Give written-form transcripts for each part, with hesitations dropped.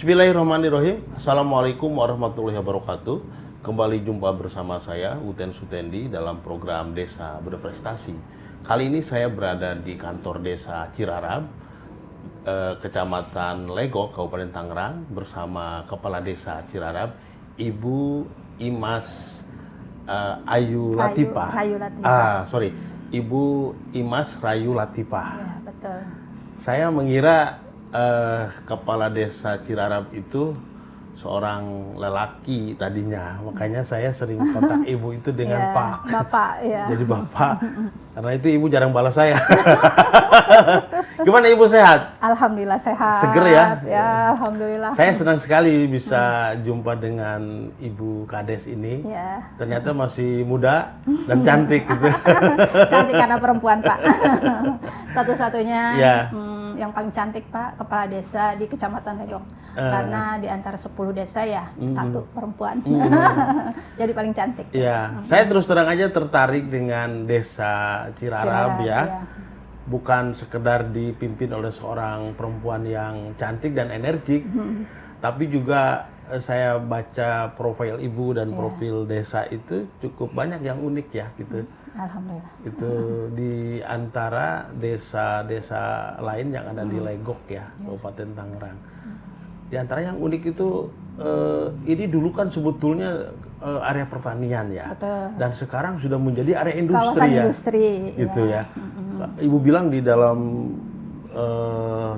Bismillahirrahmanirrahim. Assalamualaikum warahmatullahi wabarakatuh. Kembali jumpa bersama saya, Uten Sutendi, dalam program Desa Berprestasi. Kali ini saya berada di kantor Desa Cirarab, Kecamatan Legok, Kabupaten Tangerang, bersama Kepala Desa Cirarab, Ibu Imas Ayu Latifah. Rayu Latifah. Ibu Imas Rayu Latifah. Ya, betul. Saya mengira Kepala Desa Cirarab itu seorang lelaki tadinya, makanya saya sering kontak ibu itu dengan Ya, Pak. Bapak, ya. Jadi Bapak, karena itu ibu jarang balas saya. Gimana ibu, sehat? Alhamdulillah sehat. Seger ya? Ya, alhamdulillah. Saya senang sekali bisa jumpa dengan Ibu Kades ini. Ya. Ternyata masih muda dan cantik gitu. Cantik karena perempuan, Pak. Satu-satunya Ya. yang paling cantik, Pak, kepala desa di Kecamatan Legok. Karena di antara 10 desa ya, satu perempuan. Jadi paling cantik. Ya, saya terus terang aja tertarik dengan Desa Cirarab ya. Bukan sekedar dipimpin oleh seorang perempuan yang cantik dan energik, tapi juga saya baca profil ibu dan profil desa itu cukup banyak yang unik ya gitu. Alhamdulillah. Itu di antara desa-desa lain yang ada di Legok ya, Kabupaten Tangerang. Di antara yang unik itu ini dulu kan sebetulnya area pertanian ya. Betul. Dan sekarang sudah menjadi area industri Kawasan ya. industri. Gitu ya. Ibu bilang di dalam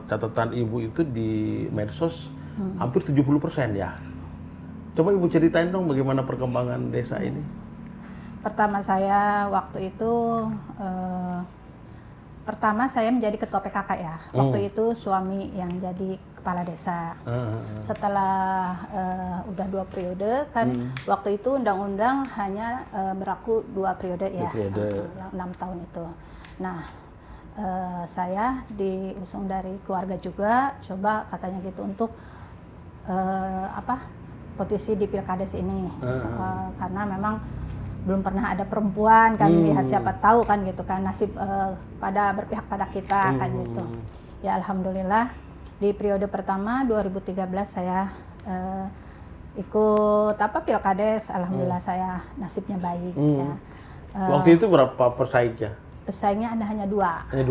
catatan ibu itu di medsos hampir 70% ya. Coba ibu ceritain dong bagaimana perkembangan desa ini. Pertama saya waktu itu pertama saya menjadi ketua PKK ya. Waktu itu suami yang jadi kepala desa. Setelah udah 2 periode kan, waktu itu undang-undang hanya berlaku 2 periode ya, 6 tahun itu. Nah, saya diusung dari keluarga juga, coba katanya gitu untuk posisi di Pilkades ini, karena memang belum pernah ada perempuan kan, ya siapa tahu kan gitu kan nasib pada berpihak pada kita kan gitu. Ya alhamdulillah di periode pertama 2013 saya ikut Pilkades, alhamdulillah saya nasibnya baik ya. Waktu itu berapa persaingnya? Pesaingnya ada hanya 2. Hanya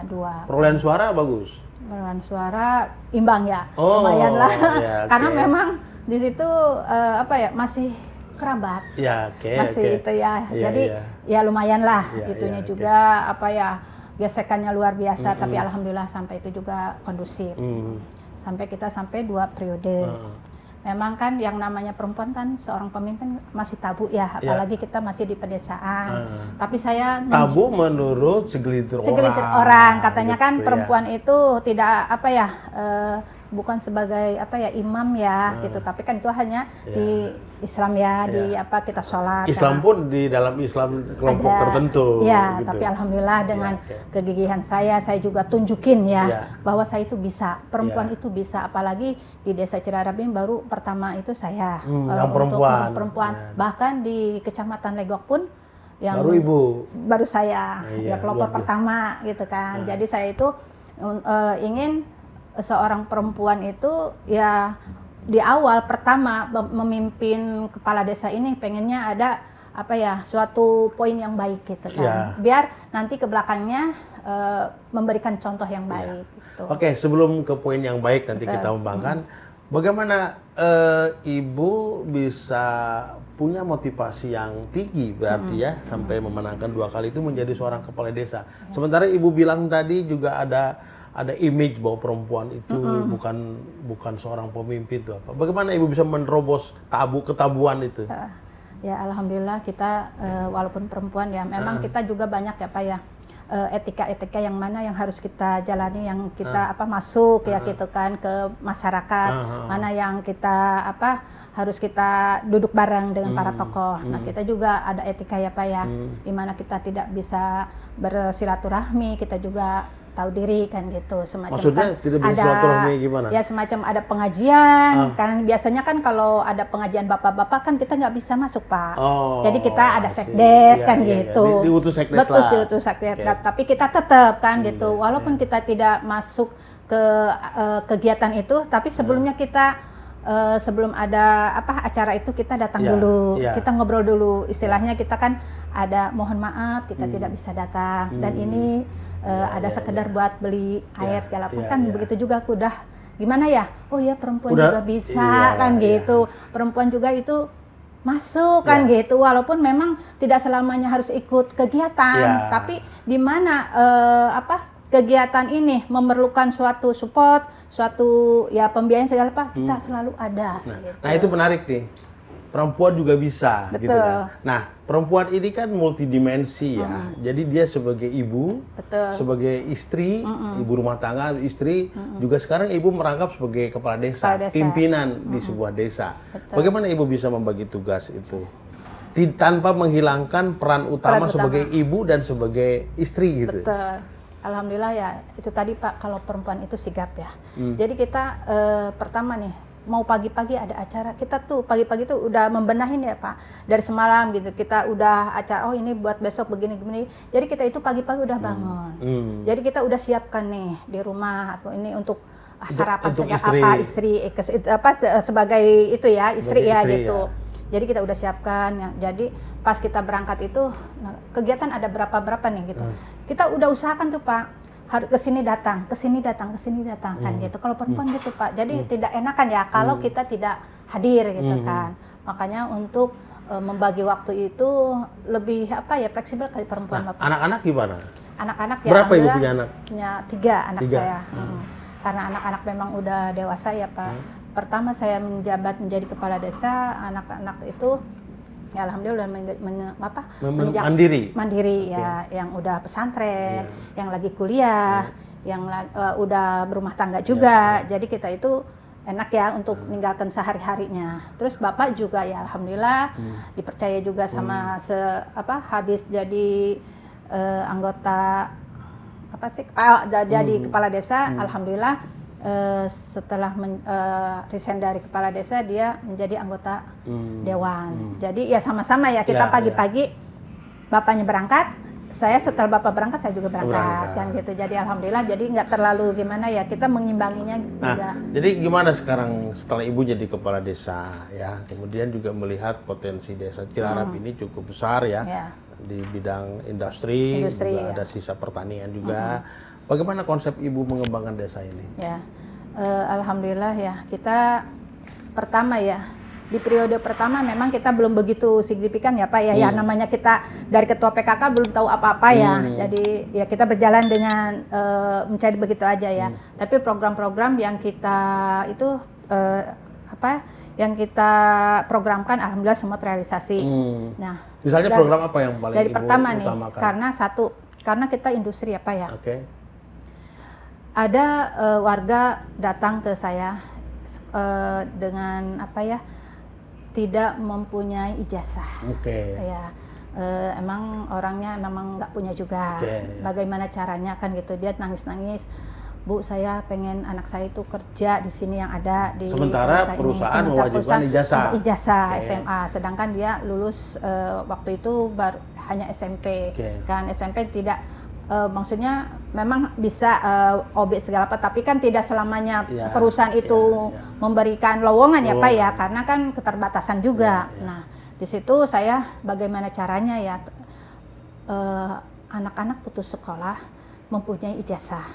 2. Perolehan suara bagus. Perolehan suara imbang ya, Oh, lumayan lah. ya, Karena memang di situ masih kerabat, masih itu ya, jadi ya lumayan lah, itunya juga gesekannya luar biasa, tapi alhamdulillah sampai itu juga kondusif, sampai kita 2 periode. Memang kan yang namanya perempuan kan seorang pemimpin masih tabu ya, apalagi kita masih di pedesaan. Tapi saya tabu menurut segelintir orang katanya gitu kan perempuan itu tidak bukan sebagai imam ya gitu, tapi kan itu hanya di Islam ya, di kita sholat. Islam pun di dalam Islam kelompok tertentu. Ya, gitu. tapi alhamdulillah dengan kegigihan saya juga tunjukin ya bahwa saya itu bisa, perempuan itu bisa, apalagi di Desa Cirarab ini baru pertama itu saya untuk perempuan. Bahkan di Kecamatan Legok pun yang baru saya pelopor pertama gitu kan. Jadi saya itu ingin seorang perempuan itu ya di awal pertama memimpin kepala desa ini pengennya ada suatu poin yang baik gitu kan, biar nanti ke belakangnya memberikan contoh yang baik gitu. Oke, sebelum ke poin yang baik nanti kita membahas bagaimana ibu bisa punya motivasi yang tinggi berarti ya sampai memenangkan 2 kali itu menjadi seorang kepala desa. Sementara ibu bilang tadi juga ada image bahwa perempuan itu bukan seorang pemimpin itu apa. Bagaimana ibu bisa menerobos ketabuan itu? Ya alhamdulillah kita walaupun perempuan ya memang kita juga banyak ya Pak ya etika-etika yang mana yang harus kita jalani, yang kita masuk ya gitu kan ke masyarakat, mana yang kita harus kita duduk bareng dengan para tokoh. Nah kita juga ada etika ya Pak ya, di mana kita tidak bisa bersilaturahmi, kita juga tahu diri kan gitu, semacam. Maksudnya kan tidak bisa ada silaturahmi gimana? ya semacam ada pengajian kan biasanya kan kalau ada pengajian bapak-bapak kan kita nggak bisa masuk Pak. Jadi kita ada sekdes kan gitu. Diutus sekdes betul lah. diutus sekdes. Tapi kita tetap kan gitu walaupun kita tidak masuk ke kegiatan itu, tapi sebelumnya kita sebelum ada acara itu kita datang dulu, kita ngobrol dulu, istilahnya kita kan ada mohon maaf kita tidak bisa datang dan ini ada sekedar buat beli air segala macam kan begitu juga aku udah gimana ya, oh ya perempuan juga bisa kan gitu, perempuan juga itu masuk kan gitu, walaupun memang tidak selamanya harus ikut kegiatan, tapi di mana kegiatan ini memerlukan suatu support, suatu ya pembiayaan segala apa, kita selalu ada. Nah itu menarik nih, perempuan juga bisa. Betul. Gitu kan. Nah perempuan ini kan multidimensi ya, jadi dia sebagai ibu, sebagai istri, ibu rumah tangga, istri, juga sekarang ibu merangkap sebagai kepala desa, pimpinan di sebuah desa. Bagaimana ibu bisa membagi tugas itu? Tanpa menghilangkan peran utama sebagai ibu dan sebagai istri gitu. Betul. Alhamdulillah ya, itu tadi Pak, kalau perempuan itu sigap ya. Jadi kita pertama nih, mau pagi-pagi ada acara, kita tuh pagi-pagi tuh udah membenahin ya Pak. Dari semalam gitu, kita udah acara, oh ini buat besok begini-begini. Jadi kita itu pagi-pagi udah bangun. Jadi kita udah siapkan nih di rumah, atau ini untuk sarapan istri sebagai itu ya, istri ya gitu. Jadi kita udah siapkan ya. Jadi pas kita berangkat itu, kegiatan ada berapa nih gitu. Kita udah usahakan tuh Pak, harus kesini datang kan gitu. Kalau perempuan gitu Pak, jadi tidak enakan ya kalau kita tidak hadir gitu kan. Makanya untuk membagi waktu itu lebih fleksibel kali perempuan. Nah, anak-anak gimana? Anak-anak ya. Berapa ibu punya anak? Punya 3 anak saya. Karena anak-anak memang udah dewasa ya Pak. Pertama saya menjabat menjadi kepala desa, anak-anak itu ya alhamdulillah mandiri ya, yang udah pesantren, yang lagi kuliah, yang udah berumah tangga juga. Jadi kita itu enak ya untuk meninggalkan sehari-harinya. Terus bapak juga ya alhamdulillah dipercaya juga sama habis jadi anggota jadi kepala desa, alhamdulillah. Setelah resign dari kepala desa, dia menjadi anggota dewan. Jadi ya sama-sama ya kita pagi-pagi bapaknya berangkat, saya setelah bapak berangkat saya juga berangkat kan gitu. Jadi alhamdulillah jadi nggak terlalu gimana ya, kita mengimbanginya juga. Jadi gimana sekarang setelah ibu jadi kepala desa ya, kemudian juga melihat potensi desa Cilarap ini cukup besar ya, di bidang industri juga ada sisa pertanian juga. Bagaimana konsep ibu mengembangkan desa ini? Ya, alhamdulillah ya, kita pertama ya, di periode pertama memang kita belum begitu signifikan ya Pak ya, ya namanya kita dari ketua PKK belum tahu apa-apa ya, jadi ya kita berjalan dengan mencari begitu aja ya. Tapi program-program yang kita itu yang kita programkan alhamdulillah semua terrealisasi. Nah, misalnya program apa yang paling dari ibu pertama nih, utamakan? karena kita industri ya Pak ya. Ada warga datang ke saya dengan tidak mempunyai ijazah. Ya, emang orangnya memang nggak punya juga. Bagaimana caranya kan gitu, dia nangis-nangis. Bu, saya pengen anak saya itu kerja di sini yang ada di sementara perusahaan mewajibkan ijazah SMA, sedangkan dia lulus waktu itu baru hanya SMP. Kan SMP tidak maksudnya memang bisa OB segala apa, tapi kan tidak selamanya perusahaan itu memberikan lowongan ya Pak ya, karena kan keterbatasan juga. Nah, di situ saya bagaimana caranya ya anak-anak putus sekolah mempunyai ijazah.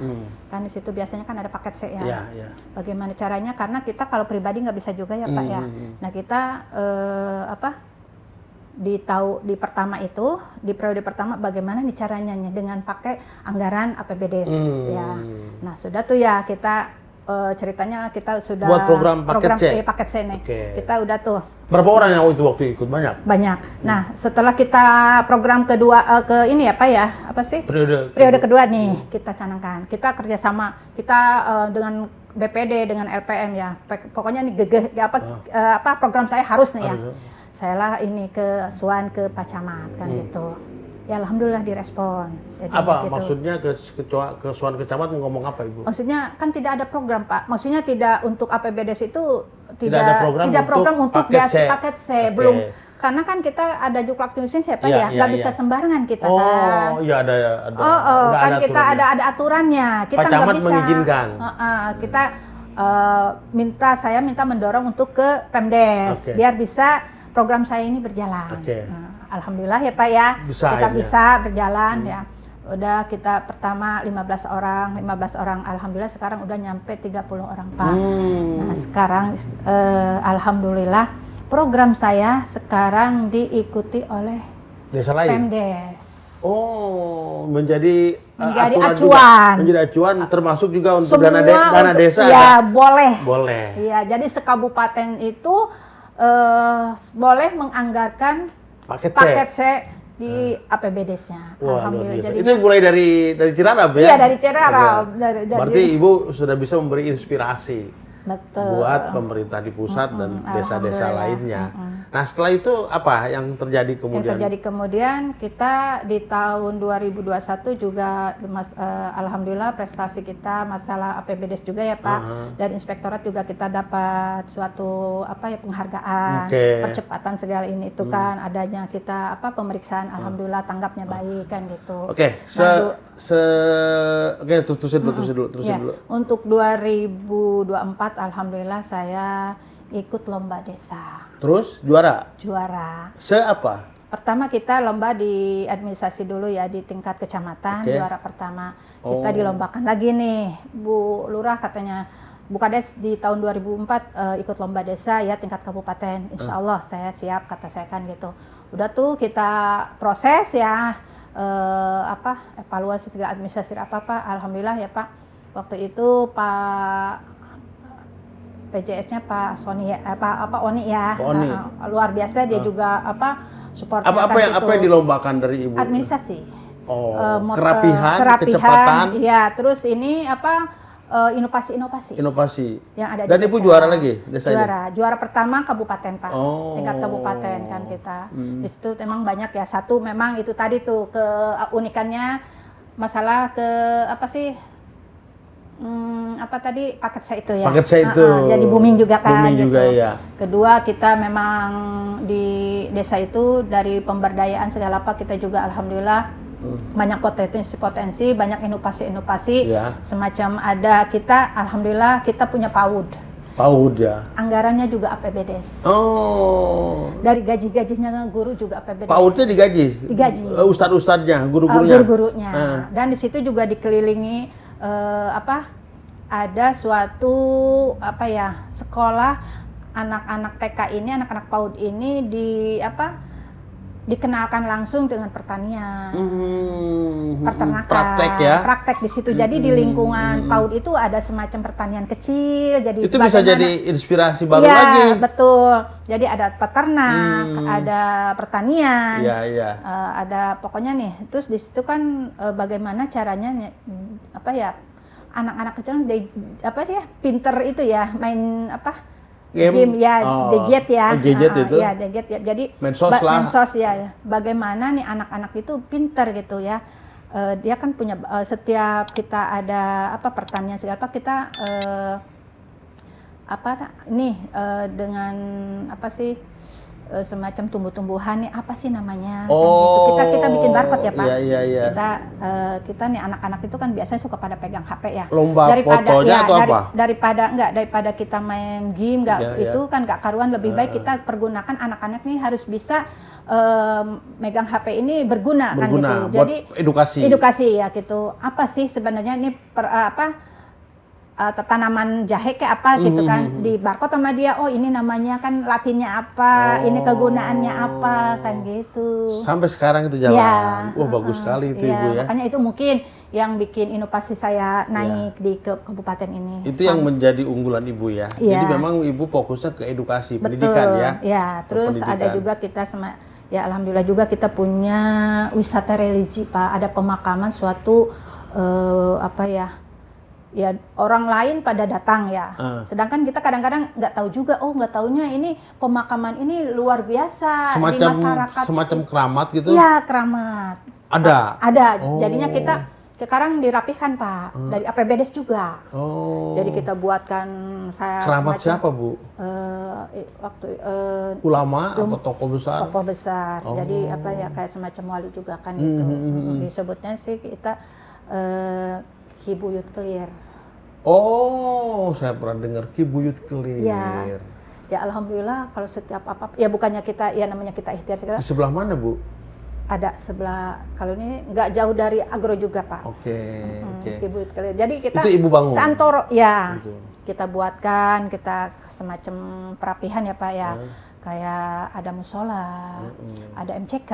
Kan di situ biasanya kan ada paket C ya. Bagaimana caranya, karena kita kalau pribadi nggak bisa juga ya Pak ya. Nah, kita di pertama itu, di periode pertama bagaimana nih caranya dengan pakai anggaran APBD ya. Nah, sudah tuh ya kita ceritanya kita sudah buat program paket C nih. Kita udah tuh Berapa orang yang waktu ikut? Banyak? Banyak. Nah, setelah kita program kedua ke ini ya Pak ya, apa sih? Periode kedua nih kita canangkan. Kita kerjasama, kita dengan BPD, dengan LPM ya. Pokoknya nih apa program saya harus nih ya. Saya lah ini ke Suan, ke Pak Camat kan gitu. Ya alhamdulillah direspon. Jadi, apa gitu. maksudnya ke Suan Kecamatan ngomong apa Ibu? Maksudnya kan tidak ada program Pak. Maksudnya tidak untuk APBDes itu tidak ada program untuk paket C. Belum, karena kan kita ada Juklak Indonesia Pak ya, nggak bisa sembarangan kita kan. Oh iya ada. Kan kita ada aturannya. Kita Pak Camat nggak bisa mengizinkan. Kita saya minta mendorong untuk ke Pemdes biar bisa program saya ini berjalan. Alhamdulillah ya Pak ya, kita bisa berjalan ya. Udah kita pertama 15 orang, alhamdulillah sekarang udah nyampe 30 orang Pak. Nah sekarang alhamdulillah program saya sekarang diikuti oleh desa lain. Pemdes. Oh, menjadi acuan. Menjadi acuan termasuk juga untuk semua dana desa. Ya, boleh. Boleh. Iya, jadi sekabupaten itu boleh menganggarkan paket C di APBDes-nya. Alhamdulillah. Jadi itu mulai dari Cirarap ya? Iya, dari Cirarap. Berarti Ibu sudah bisa memberi inspirasi. Betul. Buat pemerintah di pusat dan desa-desa lainnya. Nah, setelah itu apa yang terjadi kemudian? Yang terjadi kemudian kita di tahun 2021 juga alhamdulillah prestasi kita masalah APBDes juga ya Pak. Dan inspektorat juga kita dapat suatu penghargaan, percepatan segala ini itu kan adanya kita pemeriksaan alhamdulillah tanggapnya baik kan gitu. Terusin dulu. Untuk 2024 alhamdulillah saya ikut lomba desa. Terus juara? Juara. Apa? Pertama kita lomba di administrasi dulu ya di tingkat kecamatan, juara pertama. Kita dilombakan lagi nih, Bu Lurah katanya, Bu Kades di tahun 2004 ikut lomba desa ya tingkat kabupaten. Insya Allah saya siap, kata saya kan gitu. Udah tuh kita proses ya, evaluasi segala administrasi apa-apa. Alhamdulillah ya Pak, waktu itu Pak PJS-nya Pak Sony Oni ya, luar biasa dia juga support. Apa yang dilombakan dari Ibu? Administrasi. Kerapihan, kecepatan. Iya, terus ini inovasi yang ada. Dan di Ibu desa. Juara lagi desanya? Juara pertama kabupaten Pak, tingkat kabupaten kan kita. Di situ memang banyak ya. Satu memang itu tadi tuh keunikannya masalah paket saya itu ya. Paket saya itu. Jadi booming juga kan. Booming juga ya. Kedua kita memang di desa itu dari pemberdayaan segala apa kita juga alhamdulillah banyak potensi, banyak inovasi semacam ada kita alhamdulillah kita punya PAUD ya. Anggarannya juga APBDes. Dari gajinya guru juga APBDes. PAUD-nya digaji. Ustadz-ustadznya, guru-gurunya. Guru-gurunya. Dan di situ juga dikelilingi ada suatu sekolah anak-anak TK ini, anak-anak PAUD ini dikenalkan langsung dengan pertanian, peternakan, praktek di situ. Jadi di lingkungan PAUD itu ada semacam pertanian kecil. Jadi itu bisa jadi inspirasi baru lagi. Betul. Jadi ada peternak, ada pertanian, ada pokoknya nih. Terus di situ kan bagaimana caranya anak-anak kecil pinter itu ya main game ya, gadget ya. Gadget itu. Ya, gadget ya. Jadi mensos ya. Bagaimana nih anak-anak itu pinter gitu ya. Dia kan punya setiap kita ada pertanian segala kita dengan semacam tumbuh-tumbuhan nih apa sih namanya? Gitu. Kita bikin barcode ya Pak. Iya. Kita nih anak-anak itu kan biasanya suka pada pegang HP ya. Lomba fotonya atau apa? Daripada kita main game itu kan nggak karuan, lebih baik kita pergunakan anak-anak nih harus bisa megang HP ini berguna kan gitu. Jadi edukasi ya gitu. Apa sih sebenarnya ini tanaman jahe kayak apa gitu kan, di barcode sama dia, oh ini namanya kan latinnya apa, ini kegunaannya apa kan gitu. Sampai sekarang itu jalan. Ya, Wah bagus sekali itu Ibu ya. Makanya itu mungkin yang bikin inovasi saya naik di kabupaten ini. Itu yang menjadi unggulan Ibu ya. Jadi memang Ibu fokusnya ke edukasi, pendidikan ya. Ya, terus ada juga kita ya alhamdulillah juga kita punya wisata religi Pak, ada pemakaman suatu ya orang lain pada datang ya. Sedangkan kita kadang-kadang nggak tahu juga, nggak taunya ini pemakaman ini luar biasa di masyarakat. Semacam keramat gitu? Iya, keramat. Ada? Ada. Jadinya kita sekarang dirapikan Pak, dari APBDes juga. Jadi kita buatkan keramat siapa Bu? Ulama atau tokoh besar? Tokoh besar. Jadi kayak semacam wali juga kan gitu. Disebutnya sih kita Ki Buyut Kelir. Oh, saya pernah dengar Ki Buyut Kelir. Ya alhamdulillah kalau setiap ya bukannya kita, ya namanya kita ikhtiar segala. Di sebelah mana Bu? Ada sebelah, kalau ini nggak jauh dari Agro juga Pak. Oke. Ki Buyut Kelir. Jadi kita itu Ibu bangun? Santoro, ya. Gitu. Kita buatkan, kita semacam perapihan ya Pak ya. Kayak ada musola, ada MCK,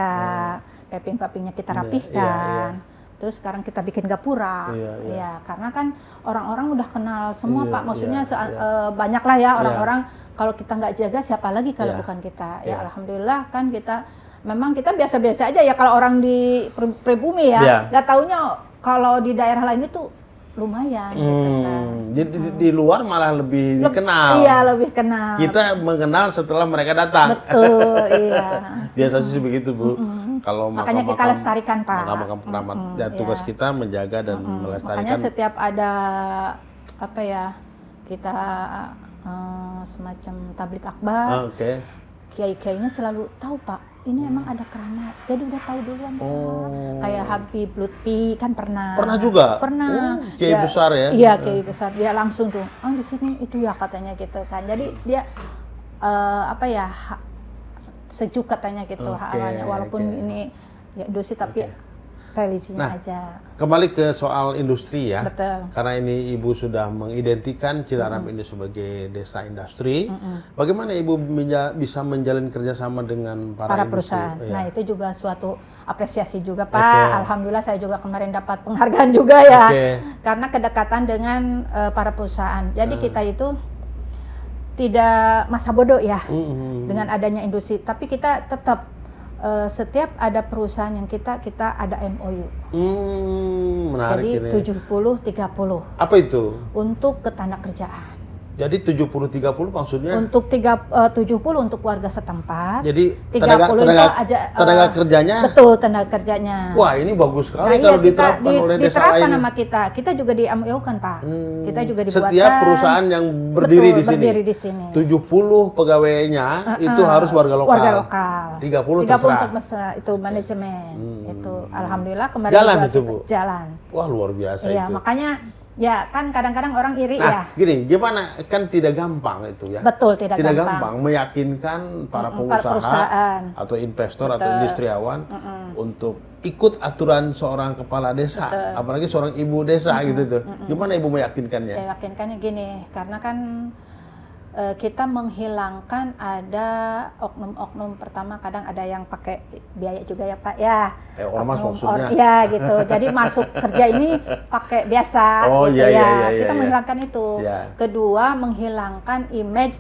paving-pavingnya kita rapihkan. Terus sekarang kita bikin gapura, ya karena kan orang-orang udah kenal semua Pak, maksudnya banyak lah ya orang-orang, kalau kita nggak jaga siapa lagi kalau bukan kita, ya alhamdulillah kan kita biasa-biasa aja ya kalau orang di pribumi ya, nggak taunya kalau di daerah lain itu lumayan gitu kan. Jadi di luar malah lebih dikenal. Iya, lebih kenal. Kita mengenal setelah mereka datang. Betul, iya. Biasanya sih begitu Bu. Kalau makanya kita lestarikan Pak. Makam keramat. Ya, tugas kita menjaga dan melestarikan. Makanya setiap ada kita semacam tablik akbar. Kiai-kiainya selalu tahu Pak, ini emang ada keramat, jadi udah tahu duluan. Kayak Habib Lutfi kan pernah. Pernah juga? Pernah. Kiai besar ya? Iya, kiai besar. Dia langsung tuh, di sini itu ya katanya gitu kan. Jadi dia sejuk katanya gitu halnya, walaupun ini ya dosi tapi relisinya aja. Kembali ke soal industri ya. Betul. Karena ini Ibu sudah mengidentikan Cilarap ini sebagai desa industri. Bagaimana Ibu bisa menjalin kerjasama dengan para perusahaan? Ya. Nah itu juga suatu apresiasi juga Pak. Alhamdulillah saya juga kemarin dapat penghargaan juga ya. Karena kedekatan dengan para perusahaan. Jadi kita itu tidak masa bodoh ya dengan adanya industri. Tapi kita tetap setiap ada perusahaan yang kita ada MOU. Menarik. Jadi 70-30. Apa itu? Untuk ketanda kerjaan. Jadi 70-30 maksudnya? Untuk 70 untuk warga setempat. Jadi 30 tenaga kerjanya? Betul, tenaga kerjanya. Wah, ini bagus sekali kalau diterapkan oleh desa lain. Diterapkan sama kita. Kita juga di MOU kan Pak. Kita juga dibuatkan. Setiap perusahaan yang berdiri di sini. 70 pegawainya itu harus warga lokal. Warga lokal. 30 terserah. Itu manajemen. Itu alhamdulillah kemarin jalan itu Bu. Jalan. Wah, luar biasa itu. Iya, makanya ya kan kadang-kadang orang iri gini, gimana kan tidak gampang itu ya. Betul, tidak gampang meyakinkan para pengusaha atau investor atau industriawan untuk ikut aturan seorang kepala desa, apalagi seorang ibu desa gitu tuh. Gimana Ibu meyakinkannya? Meyakinkannya gini, karena kan kita menghilangkan ada oknum-oknum. Pertama kadang ada yang pakai biaya juga ya Pak ya. Ormas maksudnya. Ya gitu. Jadi masuk kerja ini pakai biasa. Gitu, kita menghilangkan itu. Kedua menghilangkan image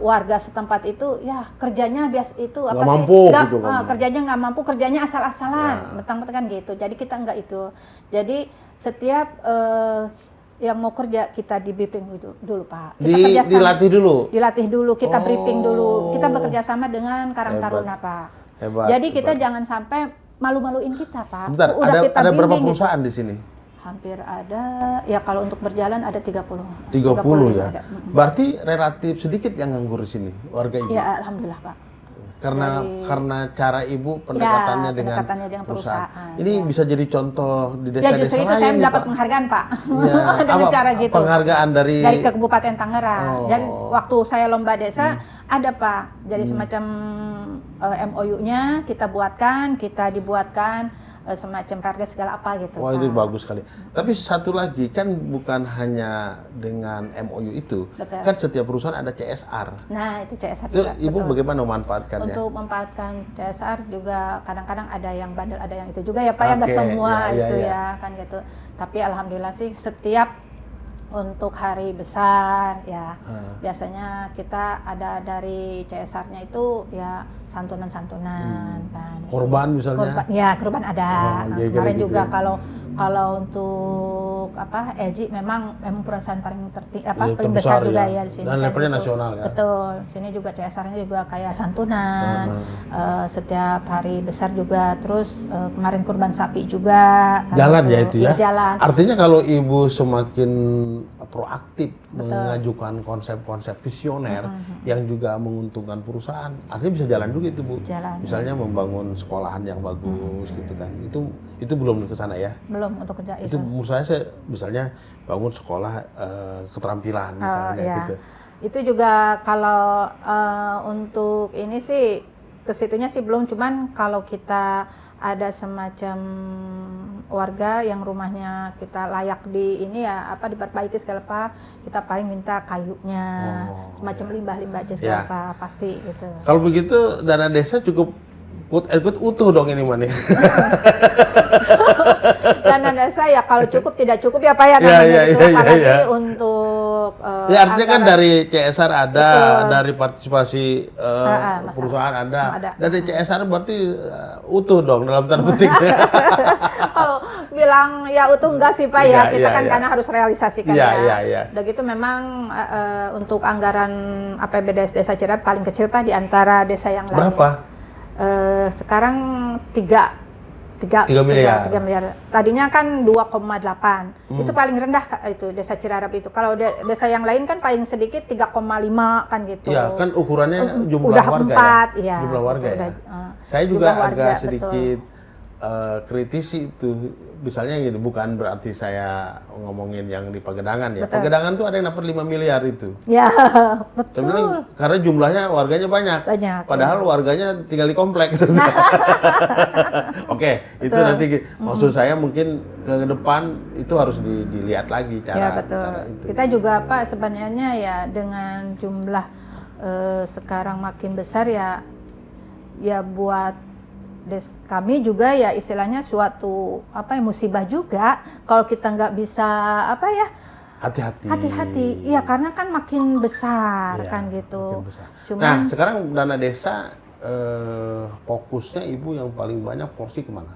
warga setempat itu ya kerjanya biasa itu apa sih? Mampu, gitu, kerjanya nggak mampu, kerjanya asal-asalan, mentang-mentang gitu. Jadi kita nggak itu. Jadi setiap yang mau kerja kita di briefing dulu Pak. Kita dilatih dulu, kita briefing dulu. Kita bekerja sama dengan Karang Taruna Pak. Jadi kita jangan sampai malu-maluin kita Pak. Sebentar, ada berapa perusahaan di sini? Hampir ada, ya kalau untuk berjalan ada 30. 30 ya? Ada. Berarti relatif sedikit yang nganggur di sini, warga Ibu? Ya alhamdulillah Pak. Karena cara Ibu pendekatannya dengan perusahaan. Ini bisa jadi contoh di desa-desa lain. Ya justru itu saya mendapat penghargaan Pak. Dengan cara gitu. Penghargaan dari Kabupaten Tangerang. Dan waktu saya lomba desa ada Pak. Jadi semacam MOU-nya kita dibuatkan semacam rarga segala apa gitu. Wah, ini bagus sekali. Tapi satu lagi kan bukan hanya dengan MOU itu, Betul. kan setiap perusahaan ada CSR. Nah, itu CSR Itu juga. Ibu betul. bagaimana memanfaatkannya? Untuk memanfaatkan CSR juga kadang-kadang ada yang bandel, ada yang itu juga ya Pak, ya nggak semua ya kan gitu. Tapi alhamdulillah sih setiap untuk hari besar ya biasanya kita ada dari CSR-nya itu ya santunan-santunan kan. Korban misalnya? Korban ada. Kemarin gitu juga ya. kalau untuk LG memang perusahaan paling paling terbesar besar juga ya di sini. Dan levelnya gitu. nasional ya. Betul. Sini juga CSR-nya juga kayak santunan. Setiap hari besar juga. Terus kemarin kurban sapi juga. Jalan ya itu ya. Jalan. Artinya kalau Ibu semakin proaktif mengajukan konsep-konsep visioner yang juga menguntungkan perusahaan, artinya bisa jalan juga itu Bu. Jalan. Misalnya membangun sekolahan yang bagus gitu kan. Itu belum ke sana ya. Belum untuk kerja itu menurut saya misalnya bangun sekolah keterampilan misalnya gitu. Itu juga kalau untuk ini sih kesitunya sih belum, cuman kalau kita ada semacam warga yang rumahnya kita layak di ini ya diperbaiki segala apa, kita paling minta kayunya semacam limbah-limbah aja segala apa pasti gitu. Kalau begitu dana desa cukup utuh dong ini mana? Dana desa ya kalau cukup tidak cukup ya Pak ya namanya gitu. Apalagi untuk artinya kan dari CSR ada, dari partisipasi perusahaan ada. Dari CSR berarti utuh dong dalam tanda petik. Kalau bilang ya utuh enggak sih Pak ya, kita kan karena harus realisasikan ya. Udah gitu memang untuk anggaran APBD Desa Cirarap paling kecil Pak di antara desa yang lain. Berapa? Sekarang 3 miliar. Tadinya kan 2,8. Itu paling rendah itu Desa Cirarap itu. Kalau desa yang lain kan paling sedikit 3,5 kan gitu. Iya, kan ukurannya jumlah udah warga 4, ya. Jumlah warga ya. Saya juga warga, agak sedikit kritisi itu. Misalnya gitu, bukan berarti saya ngomongin yang di Pagedangan ya. Betul. Pagedangan tuh ada yang dapat 5 miliar itu. Ya, betul. Karena jumlahnya warganya banyak. Padahal warganya tinggal di kompleks. Oke, itu nanti maksud saya mungkin ke depan itu harus dilihat lagi cara itu. Kita juga Pak sebenarnya ya dengan jumlah sekarang makin besar ya buat kami juga ya istilahnya suatu musibah juga kalau kita nggak bisa hati-hati. Iya, karena kan makin besar kan gitu. Nah, sekarang dana desa fokusnya Ibu yang paling banyak porsi kemana?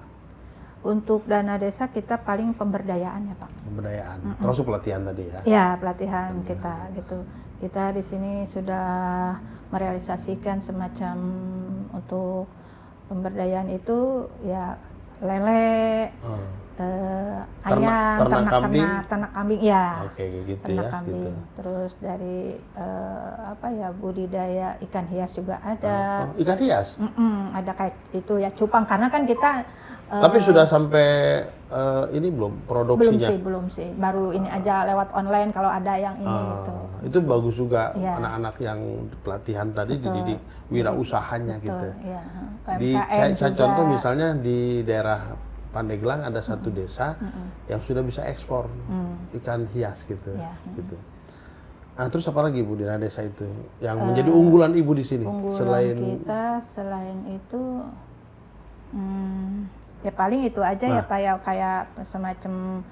Untuk dana desa kita paling pemberdayaan ya Pak. Pemberdayaan, termasuk pelatihan tadi ya? Ya, pelatihan kita gitu. Kita di sini sudah merealisasikan semacam untuk pemberdayaan itu ya lele, ayam, ternak kambing ya. Oke, gitu ternak ya. Kambing. Gitu. Terus dari budidaya ikan hias juga ada. Ikan hias? Ada kayak itu ya cupang karena kan kita. Tapi sudah sampai ini belum produksinya? Belum sih. Baru ini aja lewat online kalau ada yang ini gitu. Itu bagus juga anak-anak yang pelatihan tadi dididik wirausahanya gitu. Ya. Saya contoh misalnya di daerah Pandeglang ada satu desa yang sudah bisa ekspor ikan hias gitu. Gitu. Nah, terus apa lagi Bu di desa itu yang menjadi unggulan Ibu di sini? Selain itu ya paling itu aja ya Pak ya, kayak semacam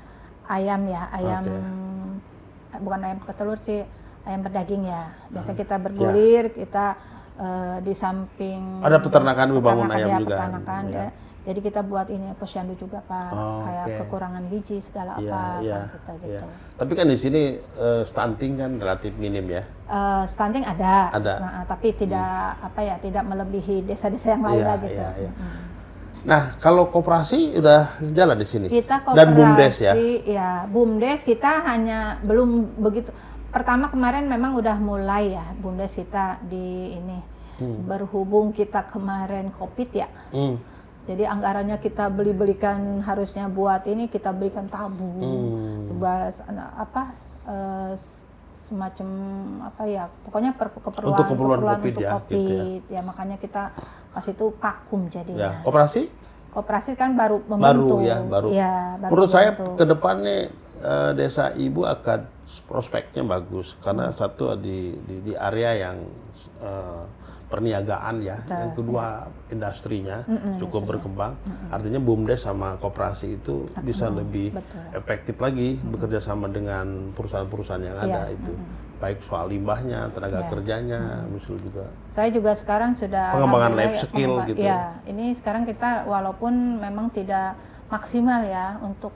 ayam ya, bukan ayam petelur sih, ayam berdaging ya. Biasa kita bergulir, kita di samping ada peternakan bangun ayam juga. Peternakan ya. Jadi kita buat ini posyandu juga Pak, kayak kekurangan gizi segala apa kita gitu. Tapi kan di sini stunting kan relatif minim ya. Stunting ada. Nah, tapi tidak tidak melebihi desa-desa yang lain gitu. Nah, kalau koperasi udah jalan di sini. Kita koperasi, dan BUMDes ya. Ya, BUMDes kita hanya belum begitu. Pertama kemarin memang udah mulai ya BUMDes kita di ini. Berhubung kita kemarin Covid ya. Jadi anggarannya kita belikan harusnya buat ini kita belikan tabung. Semacam pokoknya keperluan untuk COVID ya, gitu ya. Ya makanya kita pas itu vakum jadinya. Koperasi? Koperasi kan baru membentuk. Baru. Ya, baru menurut saya membentuk. ke depannya desa ibu akan prospeknya bagus karena satu di area yang perniagaan ya, Betul, yang kedua industrinya cukup berkembang. Artinya BUMDes sama koperasi itu bisa lebih efektif lagi bekerja sama dengan perusahaan-perusahaan yang ada itu. Baik soal limbahnya, tenaga kerjanya, misal juga. Saya juga sekarang sudah pengembangan life skill gitu. Ya, ini sekarang kita walaupun memang tidak maksimal ya untuk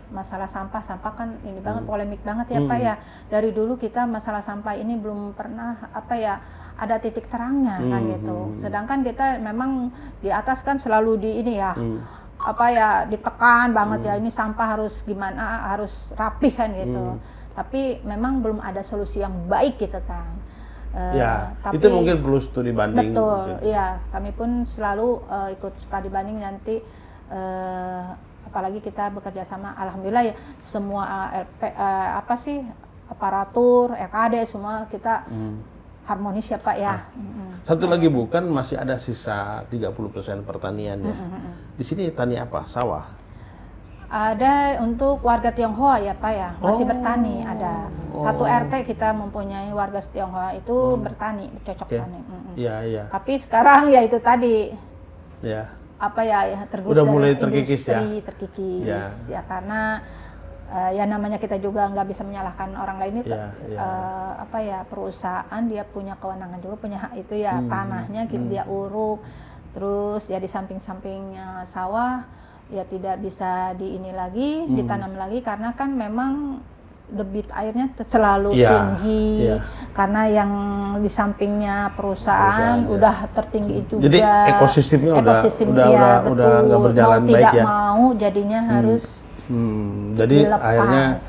masalah sampah kan ini banget polemik banget ya Pak ya. Dari dulu kita masalah sampah ini belum pernah ada titik terangnya kan gitu. Sedangkan kita memang di atas kan selalu di ini ya. Ditekan banget ya, ini sampah harus gimana, harus rapih kan gitu. Tapi memang belum ada solusi yang baik gitu kan. Tapi, itu mungkin perlu studi banding. Betul, iya. Kami pun selalu ikut studi banding nanti. Apalagi kita bekerja sama, alhamdulillah ya semua aparatur, RKD semua kita harmonis ya Pak ya. Satu lagi bukan masih ada sisa 30% pertanian ya. Di sini tani apa? Sawah? Ada untuk warga Tionghoa ya Pak ya, masih bertani ada. Satu RT kita mempunyai warga Tionghoa itu bertani, cocok tani. Iya. Tapi sekarang ya itu tadi. Ya. Tergerus udah mulai terkikis industri, ya karena ya namanya kita juga nggak bisa menyalahkan orang lain itu perusahaan dia punya kewenangan juga, punya hak itu ya, tanahnya dia uruk, terus ya di samping-sampingnya sawah ya tidak bisa ditanam lagi karena kan memang debit airnya selalu tinggi karena yang di sampingnya perusahaan udah tertinggi juga. Jadi ekosistemnya udah nggak berjalan baik ya. Tidak mau jadinya harus jadi akhirnya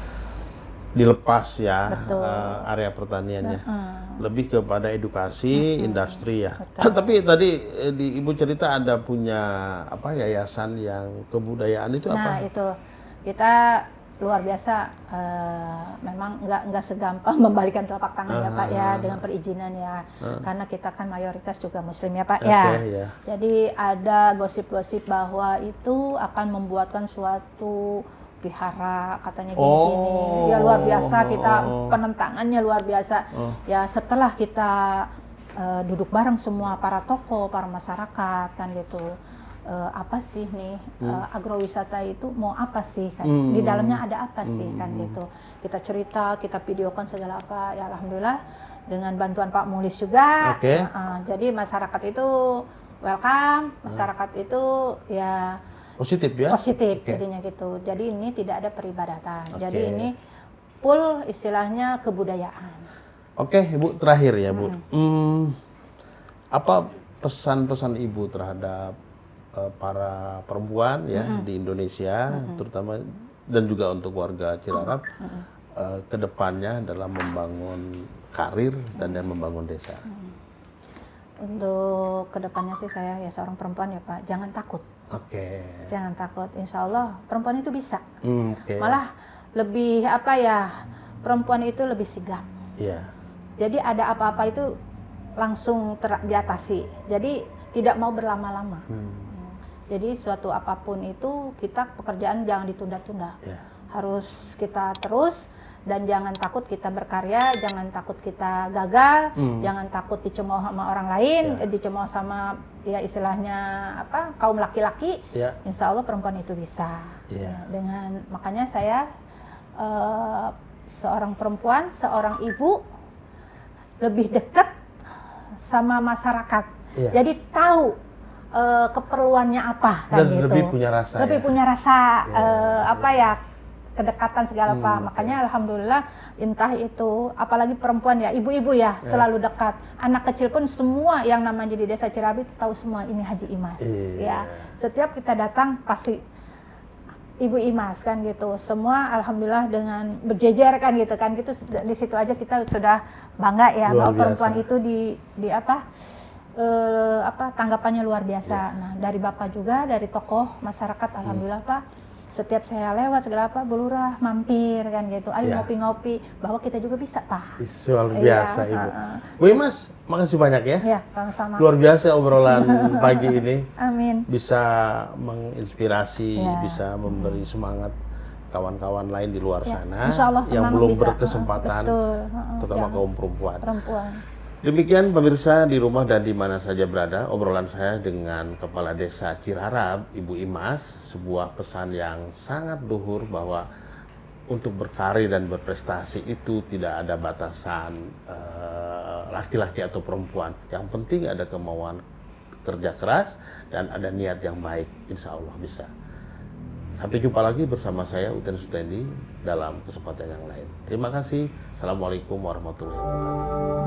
dilepas ya area pertaniannya. Lebih kepada edukasi industri ya. Tapi tadi di Ibu cerita ada punya yayasan yang kebudayaan itu apa? Nah itu kita luar biasa, memang nggak segampang membalikan telapak tangan ya Pak ya dengan perizinan ya, karena kita kan mayoritas juga Muslim ya Pak ya. Jadi ada gosip-gosip bahwa itu akan membuatkan suatu vihara katanya gini-gini. Ya luar biasa, kita penentangannya luar biasa. Ya setelah kita duduk bareng semua para tokoh, para masyarakat kan gitu. Apa sih nih agrowisata itu mau apa sih kan, di dalamnya ada apa sih kan gitu, kita cerita, kita videokan segala apa ya, alhamdulillah dengan bantuan Pak Mulis juga. Jadi masyarakat itu welcome, masyarakat itu ya positif jadinya gitu. Jadi ini tidak ada peribadatan, jadi ini full istilahnya kebudayaan. Ibu terakhir ya Bu, apa pesan-pesan Ibu terhadap para perempuan ya di Indonesia terutama dan juga untuk warga Cirarap ke depannya dalam membangun karir dan membangun desa? Untuk kedepannya sih saya ya seorang perempuan ya Pak, jangan takut. Jangan takut, insya Allah perempuan itu bisa. Malah lebih perempuan itu lebih sigap. Jadi ada apa-apa itu langsung diatasi. Jadi tidak mau berlama-lama. Jadi suatu apapun itu pekerjaan jangan ditunda-tunda. Harus kita terus. Dan jangan takut kita berkarya, jangan takut kita gagal, jangan takut dicemooh sama orang lain, dicemooh sama ya istilahnya kaum laki-laki. Insya Allah perempuan itu bisa. Makanya saya seorang perempuan, seorang ibu lebih dekat sama masyarakat. Jadi tahu keperluannya apa kan dan gitu. Lebih punya rasa kedekatan segala apa. Makanya alhamdulillah entah itu apalagi perempuan ya, ibu-ibu ya selalu dekat. Anak kecil pun semua yang namanya di desa Cirarap tahu semua ini Haji Imas. Ya. Setiap kita datang pasti Ibu Imas kan gitu. Semua alhamdulillah dengan berjejer kan gitu. Di situ aja kita sudah bangga ya bahwa perempuan itu tanggapannya luar biasa. Nah, dari Bapak juga, dari tokoh masyarakat alhamdulillah Pak, setiap saya lewat segala apa, Bu Lurah mampir kan gitu, ayo Ya. ngopi-ngopi, bahwa kita juga bisa, Pak. Luar biasa, Iya, Ibu. Bu Imas, makasih banyak ya. Ya, sama-sama. Luar biasa obrolan pagi ini. Amin. Bisa menginspirasi, Ya. bisa memberi semangat kawan-kawan lain di luar Ya, sana insya Allah yang semangat belum bisa. berkesempatan, Betul. terutama Ya, kaum perempuan. perempuan. Demikian pemirsa di rumah dan di mana saja berada, obrolan saya dengan Kepala Desa Cirarap, Ibu Imas, sebuah pesan yang sangat luhur bahwa untuk berkarir dan berprestasi itu tidak ada batasan laki-laki atau perempuan. Yang penting ada kemauan kerja keras dan ada niat yang baik, insya Allah bisa. Sampai jumpa lagi bersama saya Uten Sutendi dalam kesempatan yang lain. Terima kasih. Assalamualaikum warahmatullahi wabarakatuh.